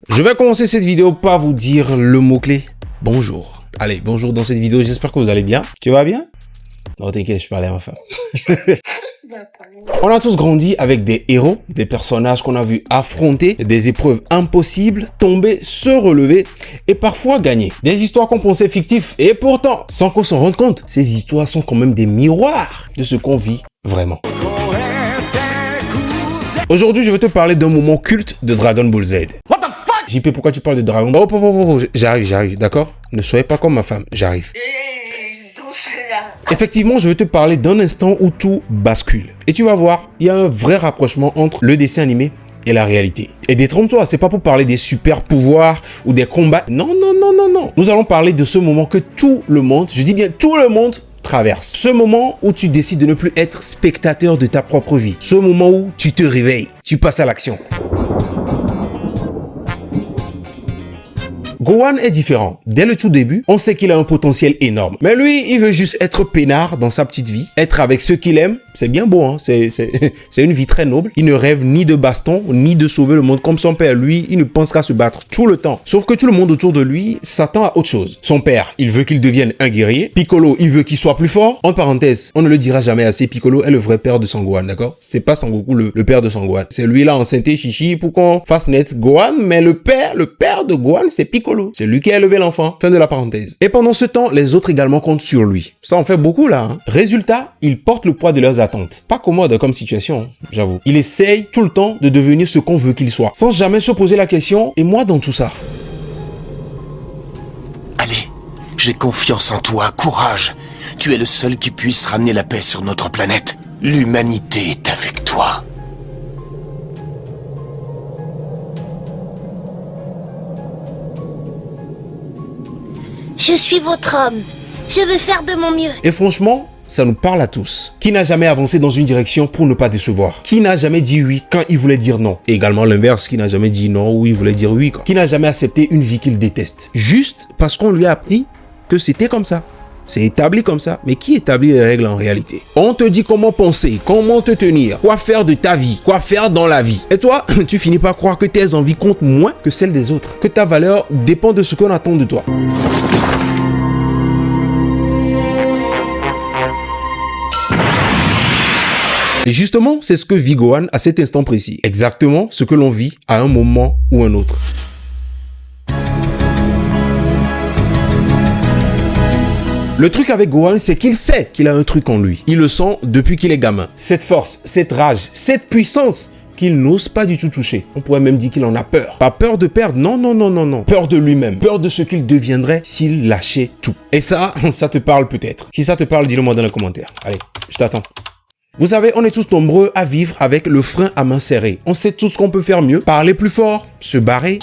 Je vais commencer cette vidéo par vous dire le mot-clé. Bonjour. Allez, bonjour dans cette vidéo, j'espère que vous allez bien. Tu vas bien? Non, t'inquiète, je parlais à ma femme. On a tous grandi avec des héros, des personnages qu'on a vu affronter des épreuves impossibles, tomber, se relever et parfois gagner. Des histoires qu'on pensait fictives et pourtant, sans qu'on s'en rende compte, ces histoires sont quand même des miroirs de ce qu'on vit vraiment. Aujourd'hui, je vais te parler d'un moment culte de Dragon Ball Z. What the fuck? JP, pourquoi tu parles de Dragon Ball? Oh, j'arrive, d'accord? Ne soyez pas comme ma femme, j'arrive. Effectivement, je vais te parler d'un instant où tout bascule. Et tu vas voir, il y a un vrai rapprochement entre le dessin animé et la réalité. Et détrompe-toi, c'est pas pour parler des super pouvoirs ou des combats. Non. Nous allons parler de ce moment que tout le monde, je dis bien tout le monde, traverse. Ce moment où tu décides de ne plus être spectateur de ta propre vie. Ce moment où tu te réveilles, tu passes à l'action. Gohan est différent. Dès le tout début, on sait qu'il a un potentiel énorme. Mais lui, il veut juste être peinard dans sa petite vie, être avec ceux qu'il aime. C'est bien beau, hein. C'est une vie très noble. Il ne rêve ni de baston, ni de sauver le monde comme son père. Lui, il ne pense qu'à se battre tout le temps. Sauf que tout le monde autour de lui s'attend à autre chose. Son père, il veut qu'il devienne un guerrier. Piccolo, il veut qu'il soit plus fort. En parenthèse, on ne le dira jamais assez, Piccolo est le vrai père de Son Gohan, d'accord? C'est pas Son Goku le père de Son Gohan. C'est lui là en synthé chichi pour qu'on fasse net Gohan, mais le père de Gohan, c'est Piccolo. C'est lui qui a élevé l'enfant. Fin de la parenthèse. Et pendant ce temps, les autres également comptent sur lui. Ça en fait beaucoup là. Hein. Résultat, il porte le poids de leurs attentes. Pas commode comme situation, hein, j'avoue. Il essaye tout le temps de devenir ce qu'on veut qu'il soit, sans jamais se poser la question, et moi dans tout ça? Allez, j'ai confiance en toi, courage. Tu es le seul qui puisse ramener la paix sur notre planète. L'humanité est avec toi. Je suis votre homme. Je vais faire de mon mieux. Et franchement, ça nous parle à tous. Qui n'a jamais avancé dans une direction pour ne pas décevoir? Qui n'a jamais dit oui quand il voulait dire non? Et également l'inverse, qui n'a jamais dit non où il voulait dire oui, quoi. Qui n'a jamais accepté une vie qu'il déteste? Juste parce qu'on lui a appris que c'était comme ça. C'est établi comme ça, mais qui établit les règles en réalité? On te dit comment penser, comment te tenir, quoi faire de ta vie, quoi faire dans la vie. Et toi, tu finis par croire que tes envies comptent moins que celles des autres, que ta valeur dépend de ce qu'on attend de toi. Et justement, c'est ce que vit Gohan à cet instant précis. Exactement ce que l'on vit à un moment ou un autre. Le truc avec Gohan, c'est qu'il sait qu'il a un truc en lui. Il le sent depuis qu'il est gamin. Cette force, cette rage, cette puissance qu'il n'ose pas du tout toucher. On pourrait même dire qu'il en a peur. Pas peur de perdre, non. Peur de lui-même. Peur de ce qu'il deviendrait s'il lâchait tout. Et ça te parle peut-être. Si ça te parle, dis-le moi dans les commentaires. Allez, je t'attends. Vous savez, on est tous nombreux à vivre avec le frein à main serré. On sait tous qu'on peut faire mieux, parler plus fort, se barrer,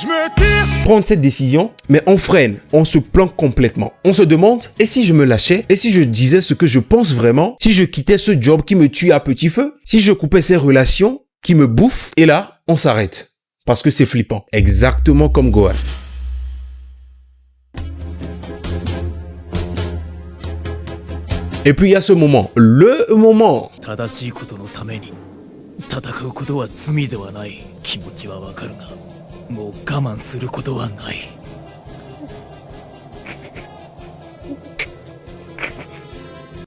prendre cette décision, mais on freine, on se planque complètement. On se demande, et si je me lâchais? Et si je disais ce que je pense vraiment? Si je quittais ce job qui me tue à petit feu? Si je coupais ces relations qui me bouffent? Et là, on s'arrête. Parce que c'est flippant. Exactement comme Gohan. Et puis il y a ce moment, le moment.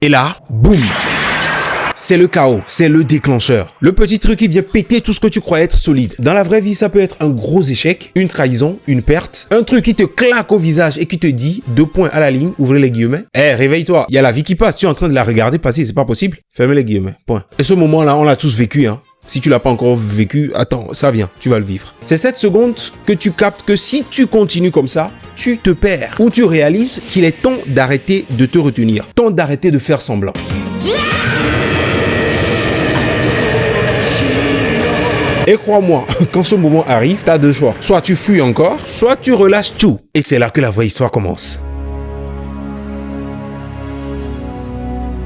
Et là, boum! C'est le chaos, c'est le déclencheur. Le petit truc qui vient péter tout ce que tu crois être solide. Dans la vraie vie, ça peut être un gros échec, une trahison, une perte, un truc qui te claque au visage et qui te dit, 2 points à la ligne, ouvrez les guillemets. Réveille-toi, il y a la vie qui passe, tu es en train de la regarder passer, c'est pas possible. Fermez les guillemets, point. Et ce moment-là, on l'a tous vécu, hein. Si tu l'as pas encore vécu, attends, ça vient, tu vas le vivre. C'est cette seconde que tu captes que si tu continues comme ça, tu te perds. Ou tu réalises qu'il est temps d'arrêter de te retenir, temps d'arrêter de faire semblant. Et crois-moi, quand ce moment arrive, t'as 2 choix. Soit tu fuis encore, soit tu relâches tout. Et c'est là que la vraie histoire commence.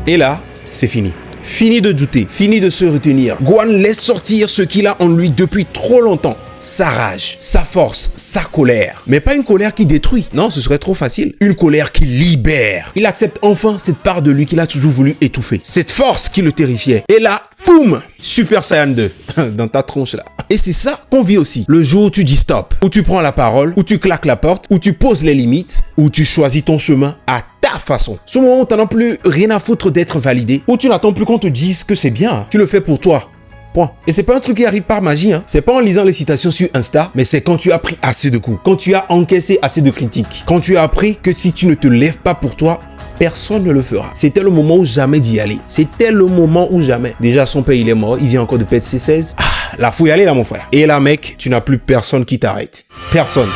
Et là, c'est fini. Fini de douter, fini de se retenir. Gohan laisse sortir ce qu'il a en lui depuis trop longtemps. Sa rage, sa force, sa colère. Mais pas une colère qui détruit. Non, ce serait trop facile. Une colère qui libère. Il accepte enfin cette part de lui qu'il a toujours voulu étouffer. Cette force qui le terrifiait. Et là, boum, Super Saiyan 2 dans ta tronche là. Et c'est ça qu'on vit aussi. Le jour où tu dis stop, où tu prends la parole, où tu claques la porte, où tu poses les limites, où tu choisis ton chemin à ta façon. Ce moment où tu n'as plus rien à foutre d'être validé, où tu n'attends plus qu'on te dise que c'est bien, tu le fais pour toi. Point. Et c'est pas un truc qui arrive par magie, hein. C'est pas en lisant les citations sur Insta, mais c'est quand tu as pris assez de coups, quand tu as encaissé assez de critiques, quand tu as appris que si tu ne te lèves pas pour toi, personne ne le fera. C'était le moment où jamais d'y aller. C'était le moment où jamais. Déjà, son père, il est mort. Il vient encore de perdre ses 16. Ah, là, faut y aller, là, mon frère. Et là, mec, tu n'as plus personne qui t'arrête. Personne.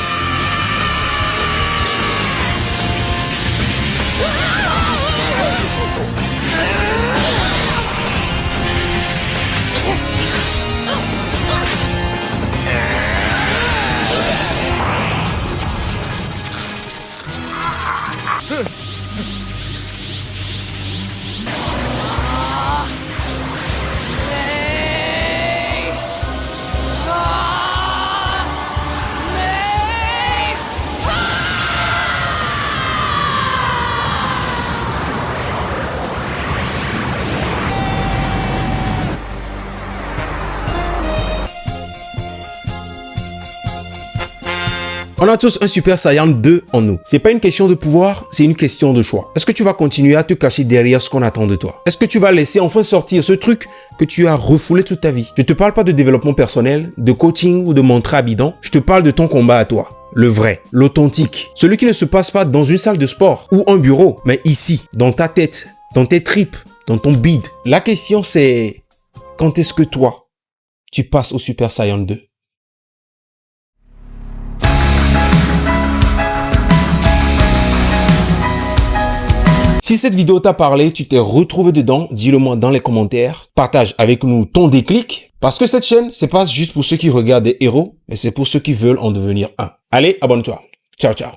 On a tous un Super Saiyan 2 en nous. C'est pas une question de pouvoir, c'est une question de choix. Est-ce que tu vas continuer à te cacher derrière ce qu'on attend de toi? Est-ce que tu vas laisser enfin sortir ce truc que tu as refoulé toute ta vie? Je te parle pas de développement personnel, de coaching ou de mantra bidon. Je te parle de ton combat à toi. Le vrai, l'authentique. Celui qui ne se passe pas dans une salle de sport ou un bureau, mais ici, dans ta tête, dans tes tripes, dans ton bide. La question c'est, quand est-ce que toi, tu passes au Super Saiyan 2? Si cette vidéo t'a parlé, tu t'es retrouvé dedans, dis-le moi dans les commentaires. Partage avec nous ton déclic. Parce que cette chaîne, c'est pas juste pour ceux qui regardent des héros, mais c'est pour ceux qui veulent en devenir un. Allez, abonne-toi. Ciao, ciao.